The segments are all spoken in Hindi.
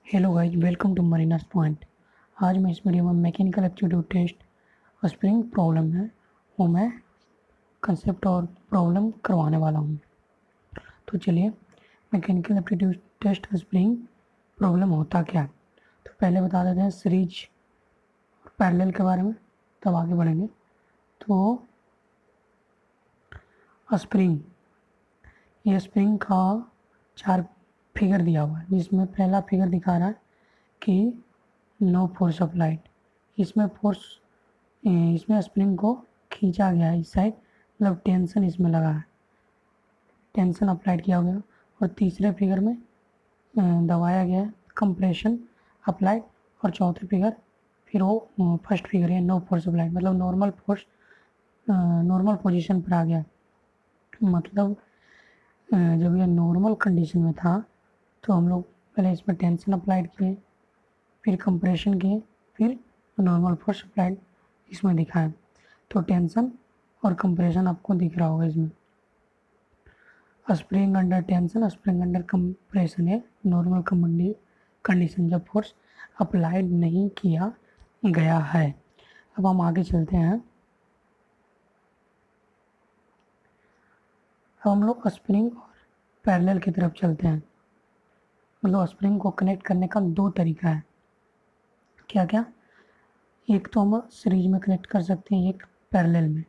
Hello guys, welcome to Marinus point. आज मैं इस वीडियो में mechanical aptitude test spring problem है वो मैं कंसेप्ट और प्रॉब्लम करवाने वाला हूँ। तो चलिए, mechanical aptitude test spring problem होता क्या है तो पहले बता देते हैं सीरीज और पैरेलल के बारे में, तब आगे बढ़ेंगे। तो स्प्रिंग, ये स्प्रिंग का 4 फिगर दिया हुआ है, जिसमें पहला फिगर दिखा रहा है कि नो फोर्स अप्लाइड। इसमें स्प्रिंग को खींचा गया है इस साइड, मतलब टेंशन इसमें लगा है, टेंशन अप्लाइड किया गया। और तीसरे फिगर में दबाया गया है, कंप्रेशन अप्लाइड। और चौथे फिगर फिर वो फर्स्ट फिगर है नो फोर्स अप्लाइड, मतलब नॉर्मल पोजीशन पर आ गया। मतलब जब ये नॉर्मल कंडीशन में था तो हम लोग पहले इसमें टेंशन अप्लाइड किए, फिर कंप्रेशन किए, फिर नॉर्मल फोर्स अप्लाइड इसमें दिखाएं। तो टेंशन और कंप्रेशन आपको दिख रहा होगा इसमें। Spring under tension, spring under compression है नॉर्मल कंडीशन जब फोर्स अप्लाइड नहीं किया गया है। अब हम आगे चलते हैं। अब हम लोग स्प्रिंग और पैरेलल की तरफ चलते हैं। मतलब स्प्रिंग को कनेक्ट करने का 2 तरीका है। क्या क्या? एक तो हम सीरीज में कनेक्ट कर सकते हैं, एक पैरेलल में।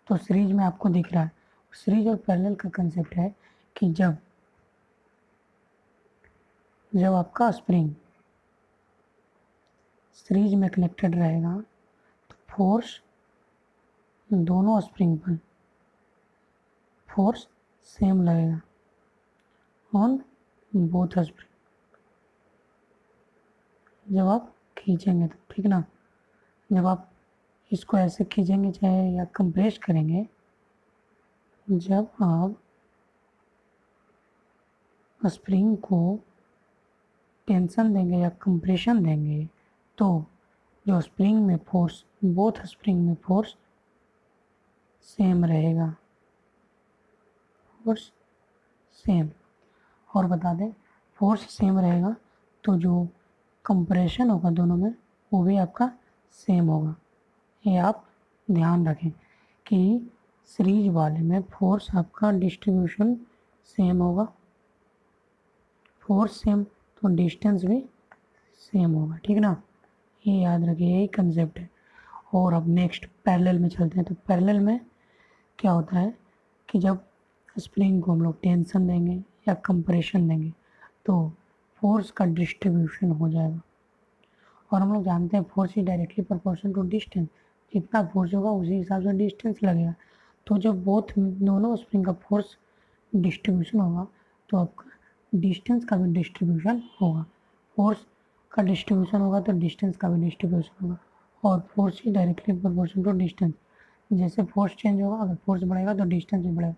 तो सीरीज में आपको दिख रहा है, सीरीज और पैरेलल का कंसेप्ट है कि जब आपका स्प्रिंग सीरीज में कनेक्टेड रहेगा तो दोनों स्प्रिंग पर फोर्स सेम लगेगा ऑन बोथ स्प्रिंग जब आप खींचेंगे तो, ठीक ना। जब आप इसको ऐसे खींचेंगे चाहे या कंप्रेस करेंगे, जब आप स्प्रिंग को टेंशन देंगे या कंप्रेशन देंगे तो जो स्प्रिंग में फोर्स, बोथ स्प्रिंग में फोर्स सेम रहेगा, फोर्स सेम। और बता दें, फोर्स सेम रहेगा तो जो कंप्रेशन होगा दोनों में वो भी आपका सेम होगा। ये आप ध्यान रखें कि सीरीज वाले में फोर्स आपका डिस्ट्रीब्यूशन सेम होगा, फोर्स सेम तो डिस्टेंस भी सेम होगा, ठीक ना। ये याद रखिए, यही कंसेप्ट है। और अब नेक्स्ट पैरेलल में चलते हैं। तो पैरेलल में क्या होता है कि जब स्प्रिंग को हम लोग टेंशन देंगे या कंप्रेशन देंगे तो फोर्स का डिस्ट्रीब्यूशन हो जाएगा। और हम लोग जानते हैं force is directly proportional to distance, जितना फोर्स होगा उसी हिसाब से डिस्टेंस लगेगा। तो जब दोनों स्प्रिंग का फोर्स डिस्ट्रीब्यूशन होगा तो आपका डिस्टेंस का भी डिस्ट्रीब्यूशन होगा। फोर्स का डिस्ट्रीब्यूशन होगा तो डिस्टेंस का भी डिस्ट्रीब्यूशन होगा। और force is directly proportional to distance, जैसे फोर्स चेंज होगा, अगर फोर्स बढ़ेगा तो डिस्टेंस भी बढ़ेगा,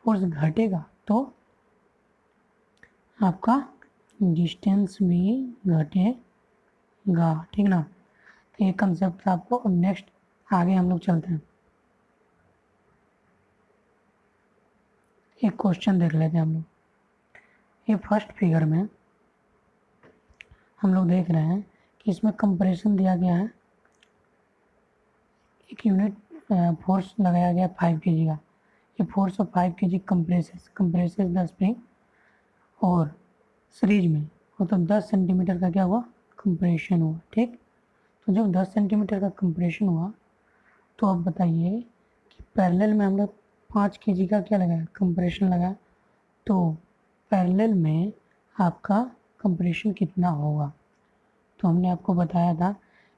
फोर्स घटेगा तो आपका डिस्टेंस भी घटेगा, ठीक ना। तो ये कंसेप्ट था आपको। अब नेक्स्ट आगे हम लोग चलते हैं, एक क्वेश्चन देख लेते हैं हम लोग। ये फर्स्ट फिगर में हम लोग देख रहे हैं कि इसमें कंप्रेशन दिया गया है, एक यूनिट फोर्स लगाया गया 5 kg का। ये force of 5 kg compresses the spring. और सीरीज में वो तो 10 सेंटीमीटर का क्या हुआ, कंप्रेशन हुआ, ठीक। तो जब 10 सेंटीमीटर का कंप्रेशन हुआ तो अब बताइए कि पैरेलल में हम लोग 5 kg का क्या लगाया, कंप्रेशन लगाया। तो पैरेलल में आपका कंप्रेशन कितना होगा? तो हमने आपको बताया था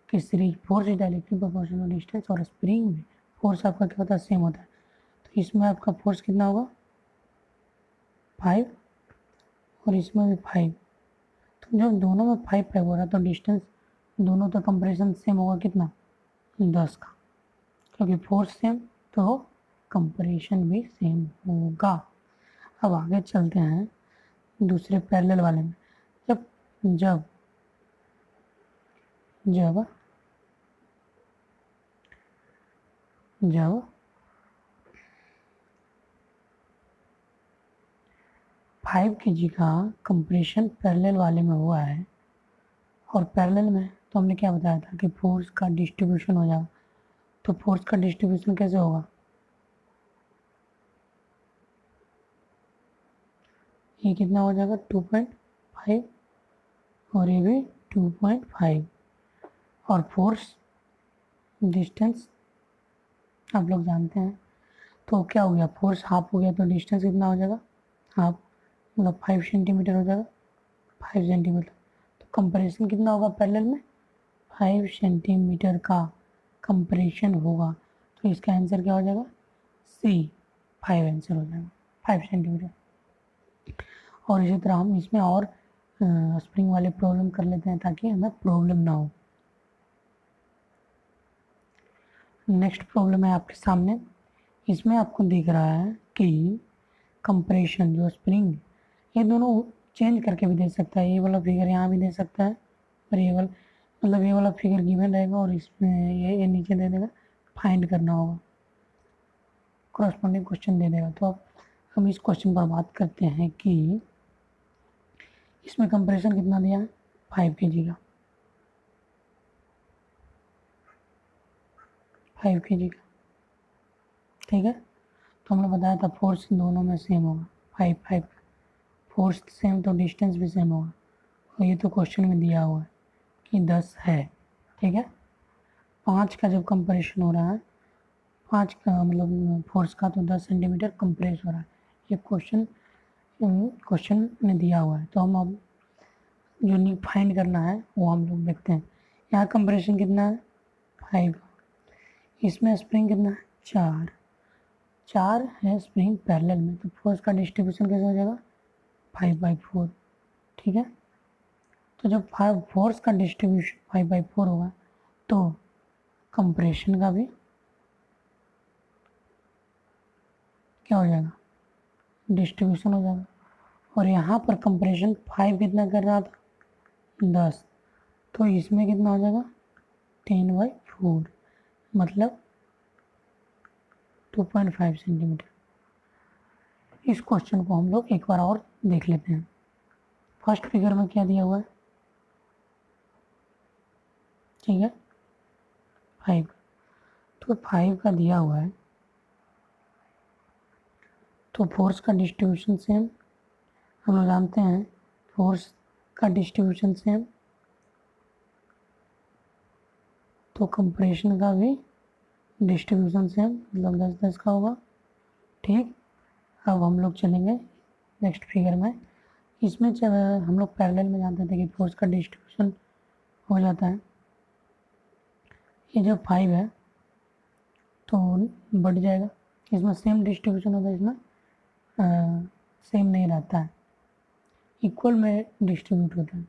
कि series force is directly proportional distance, और स्प्रिंग में फोर्स आपका क्या होता है, सेम होता है। तो इसमें आपका फोर्स कितना होगा, 5, और इसमें भी 5। तो जब दोनों में 5 हो रहा तो डिस्टेंस दोनों तो कंप्रेशन सेम होगा कितना, 10 का, क्योंकि फोर्स सेम तो कंप्रेशन भी सेम होगा। अब आगे चलते हैं दूसरे पैरेलल वाले में। जब जब जब जब 5 kg का कंप्रेशन पैरेलल वाले में हुआ है, और पैरेलल में तो हमने क्या बताया था कि फोर्स का डिस्ट्रीब्यूशन हो जाएगा। तो फोर्स का डिस्ट्रीब्यूशन कैसे होगा, ये कितना हो जाएगा 2.5 और ये भी 2.5, और फोर्स डिस्टेंस आप लोग जानते हैं। तो क्या हो गया, फोर्स हाफ हो गया तो डिस्टेंस कितना हो जाएगा, हाफ मतलब 5 सेंटीमीटर हो जाएगा, 5 सेंटीमीटर। तो कंप्रेशन कितना होगा पैरेलल में, 5 सेंटीमीटर का कंप्रेशन होगा। तो इसका आंसर क्या हो जाएगा, सी, 5 आंसर हो जाएगा, 5 सेंटीमीटर। और इसी तरह हम इसमें और स्प्रिंग वाले प्रॉब्लम कर लेते हैं ताकि हमें प्रॉब्लम ना हो। नेक्स्ट प्रॉब्लम है आपके सामने, इसमें आपको दिख रहा है कि कंप्रेशन जो स्प्रिंग, ये दोनों चेंज करके भी दे सकता है, ये वाला फिगर यहाँ भी दे सकता है, और ये वाला मतलब ये वाला फिगर गिवन रहेगा और इसमें ये नीचे दे देगा, फाइंड करना होगा, कॉरस्पॉन्डिंग क्वेश्चन दे देगा। तो अब हम इस क्वेश्चन पर बात करते हैं कि इसमें कंप्रेशन कितना दिया है, 5 kg का, 5 kg का, ठीक है। तो हमने बताया था फोर्स दोनों में सेम होगा, 5 फोर्स सेम तो डिस्टेंस भी सेम होगा, और ये तो क्वेश्चन में दिया हुआ है कि 10 है, ठीक है। 5 का जब कंप्रेशन हो रहा है, 5 का मतलब फोर्स का, तो 10 सेंटीमीटर कंप्रेस हो रहा है, ये क्वेश्चन में दिया हुआ है। तो हम अब जो नी फाइंड करना है वो हम लोग देखते हैं। यहाँ कंप्रेशन कितना है, 5, इसमें स्प्रिंग कितना है, 4 है स्प्रिंग पैरेलल में, तो फोर्स का डिस्ट्रीब्यूशन कैसे हो जाएगा, 5/4, ठीक है। तो जब फोर्स का डिस्ट्रीब्यूशन 5/4 होगा तो कंप्रेशन का भी क्या हो जाएगा, डिस्ट्रीब्यूशन हो जाएगा। और यहाँ पर कंप्रेशन 5 कितना कर रहा था, 10, तो इसमें कितना हो जाएगा 10/4, मतलब 2.5 सेंटीमीटर। इस क्वेश्चन को हम लोग एक बार और देख लेते हैं। फर्स्ट फिगर में क्या दिया हुआ है, ठीक है 5, तो 5 का दिया हुआ है, तो फोर्स का डिस्ट्रीब्यूशन सेम, हम लोग जानते हैं फोर्स का डिस्ट्रीब्यूशन सेम, तो कंप्रेशन का भी डिस्ट्रीब्यूशन सेम, मतलब 10-10 का होगा, ठीक। अब हम लोग चलेंगे नेक्स्ट फिगर में। इसमें जब हम लोग पैरेलल में जानते थे कि फोर्स का डिस्ट्रीब्यूशन हो जाता है, ये जो 5 है तो बढ़ जाएगा, इसमें सेम डिस्ट्रीब्यूशन होता है, इसमें सेम नहीं रहता है, इक्वल में डिस्ट्रीब्यूट होता है,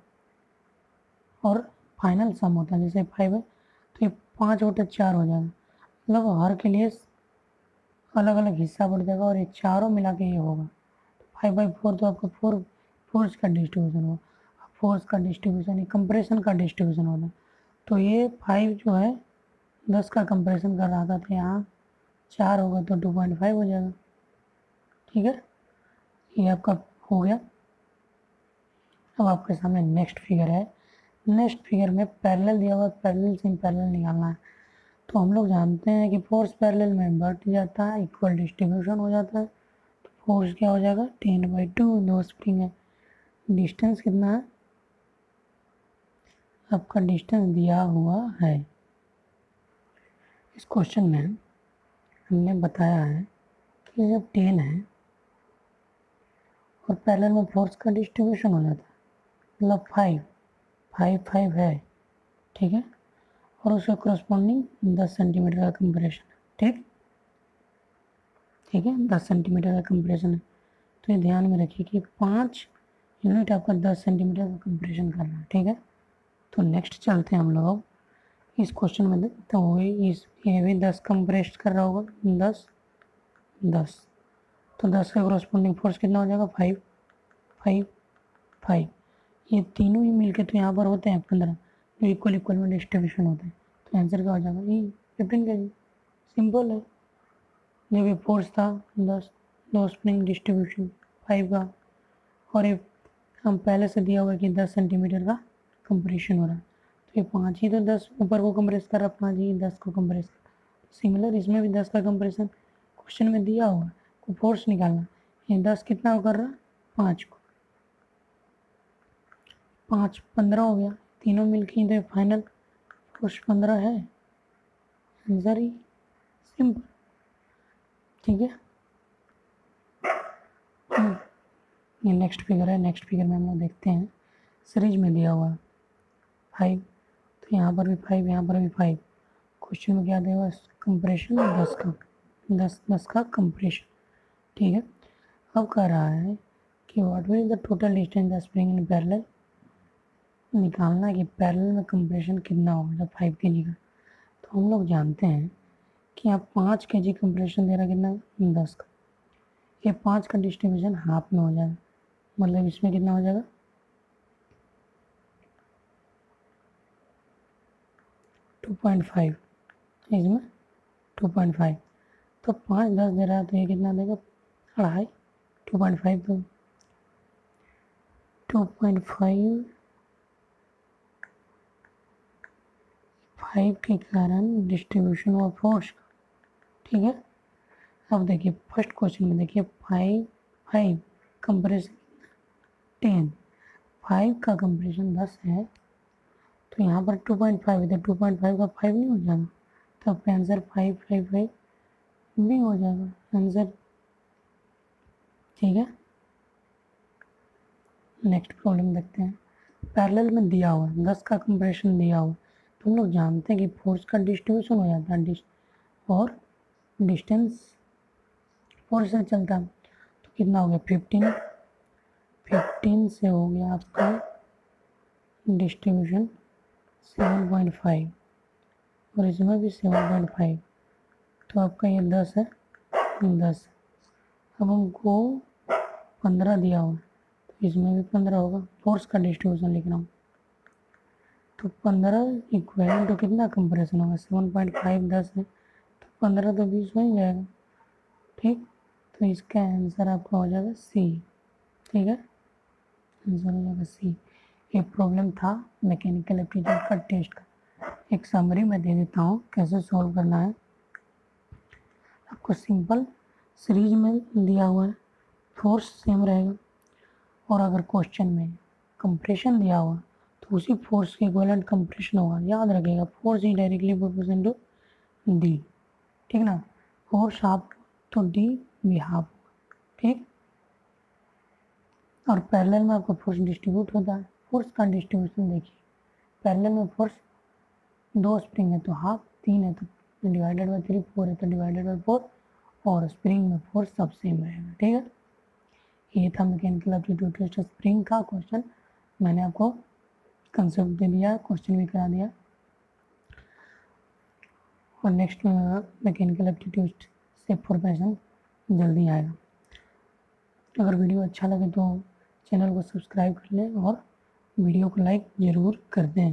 और फाइनल सम होता है। जैसे 5 है तो ये 5 बटे 4 हो जाएगा, मतलब हर के लिए अलग अलग हिस्सा बढ़ जाएगा, और ये चारों मिला के ये होगा 5/4, तो आपका फोर्स का डिस्ट्रीब्यूशन होगा। फोर्स का डिस्ट्रीब्यूशन कंप्रेशन का डिस्ट्रीब्यूशन होता है, तो ये 5 जो है 10 का कंप्रेशन कर रहा था, तो यहाँ 4 होगा तो 2.5 हो जाएगा, ठीक है। ये आपका हो गया। अब आपके सामने नेक्स्ट फिगर है, नेक्स्ट फिगर में पैरेलल दिया हुआ, पैरेलल से पैरेलल निकालना है। तो हम लोग जानते हैं कि फोर्स पैरेलल में बढ़ जाता है, इक्वल डिस्ट्रीब्यूशन हो जाता है, तो फोर्स क्या हो जाएगा 10/2, 2 स्प्रिंग है, डिस्टेंस कितना है, आपका डिस्टेंस दिया हुआ है। इस क्वेश्चन में हमने बताया है कि जब 10 है और पैरेलल में फोर्स का डिस्ट्रीब्यूशन हो जाता है, मतलब 5 है, ठीक है, और उसके करस्पॉन्डिंग 10 सेंटीमीटर का कंप्रेशन है, ठीक है 10 सेंटीमीटर का कंप्रेशन है। तो ये ध्यान में रखिए कि 5 यूनिट आपका 10 सेंटीमीटर का कंप्रेशन कर रहा है, ठीक है। तो नेक्स्ट चलते हैं हम लोग इस क्वेश्चन में, तो ये भी 10 कंप्रेस कर रहा होगा, 10, तो 10 का करस्पॉन्डिंग फोर्स कितना हो जाएगा 5, ये तीनों ही मिलके तो यहाँ पर होते हैं 15, जो इक्वल में डिस्ट्रीब्यूशन होते हैं। तो आंसर क्या हो जाएगा, ये 15 kg, सिंपल है। जो भी फोर्स था 10, 2 स्प्रिंग डिस्ट्रीब्यूशन 5 का, और ये हम पहले से दिया हुआ है कि 10 सेंटीमीटर का कंप्रेशन हो रहा है, तो ये 5 ही तो 10 ऊपर को कंप्रेस कर रहा है, 5 ही 10 को कंप्रेस कर। सिमिलर इसमें भी 10 का कंप्रेशन क्वेश्चन में दिया हुआ है, को फोर्स निकालना। ये 10 कितना कर रहा है, 5 को, 5 15 हो गया, तीनों मिलके ही तो फाइनल फोर्स 15 है। आंसर ही सिंपल, ठीक है। ये नेक्स्ट फिगर है, नेक्स्ट फिगर में हम लोग देखते हैं सीरीज में दिया हुआ है 5, तो यहाँ पर भी 5, यहाँ पर भी 5। क्वेश्चन में क्या दिया हुआ है, कंप्रेशन 10 का कंप्रेशन, ठीक है। अब कह रहा है कि what will the total distance the spring in parallel, निकालना कि पैरेलल में कंप्रेशन कितना होगा जब 5 kg का। तो हम लोग जानते हैं कि यहाँ 5 kg कंप्रेशन दे रहा कितना, 10 का। ये 5 का डिस्ट्रीब्यूशन हाफ में हो जाएगा, मतलब इसमें कितना हो जाएगा, 2.5, इसमें 2.5। तो 5 10 दे रहा है, तो ये कितना देगा, 2.5, 2.5 तो 2.5 5 के कारण डिस्ट्रीब्यूशन ऑफ फोर्स, ठीक है। अब देखिए फर्स्ट क्वेश्चन में देखिए 5 कंप्रेशन 10, 5 का कंप्रेशन 10 है, तो यहाँ पर 2.5 है, तो 2.5 का 5 नहीं हो जाएगा, तो आपका आंसर 5 भी हो जाएगा आंसर, ठीक है। नेक्स्ट प्रॉब्लम देखते हैं। पैरेलल में दिया हुआ है 10 का कंप्रेशन दिया हुआ, तो हम लोग जानते हैं कि फोर्स का डिस्ट्रीब्यूशन हो जाता है और डिस्टेंस फोर्स से चलता है, तो कितना हो गया, 15 से हो गया आपका डिस्ट्रीब्यूशन 7.5, और इसमें भी 7.5, तो आपका ये 10 है, 10। अब हमको 15 दिया हुआ, तो इसमें भी 15 होगा, फोर्स का डिस्ट्रीब्यूशन लिख रहा हूँ, तो 15 इक्वल टू कितना कंप्रेशन होगा, 7.5 10 है, तो 15 तो 20 हो ही जाएगा, ठीक। तो इसका आंसर आपका हो जाएगा सी, ठीक है, आंसर हो जाएगा सी। ये प्रॉब्लम था मैकेनिकल एप्टीट्यूड का टेस्ट का। एक समरी में दे देता हूँ कैसे सॉल्व करना है। आपको सिंपल सीरीज में दिया हुआ है, फोर्स सेम रहेगा, और अगर क्वेश्चन में कंप्रेशन दिया हुआ तो उसी फोर्स के इक्विवेलेंट कंप्रेशन होगा। याद रखिएगा, force is directly proportional to D, ठीक ना, फोर्स हाफ तो डी भी हाफ, ठीक। और पैरेलल में आपका फोर्स डिस्ट्रीब्यूट होता है। फोर्स का डिस्ट्रीब्यूशन देखिए, पैरेलल में फोर्स 2 स्प्रिंग है तो हाफ, 3 है तो डिवाइडेड बाई 3, 4 है तो डिवाइडेड बाई 4, और स्प्रिंग में फोर्स सब सेम रहेगा, ठीक है। ये था मैकेनिकल एप्टीट्यूड टेस्ट स्प्रिंग का क्वेश्चन। मैंने आपको कंसेप्ट दे दिया, क्वेश्चन भी करा दिया, और नेक्स्ट मैकेनिकल एप्टीट्यूड से 4 क्वेश्चन जल्दी आएगा। अगर वीडियो अच्छा लगे तो चैनल को सब्सक्राइब कर लें और वीडियो को लाइक ज़रूर कर दें।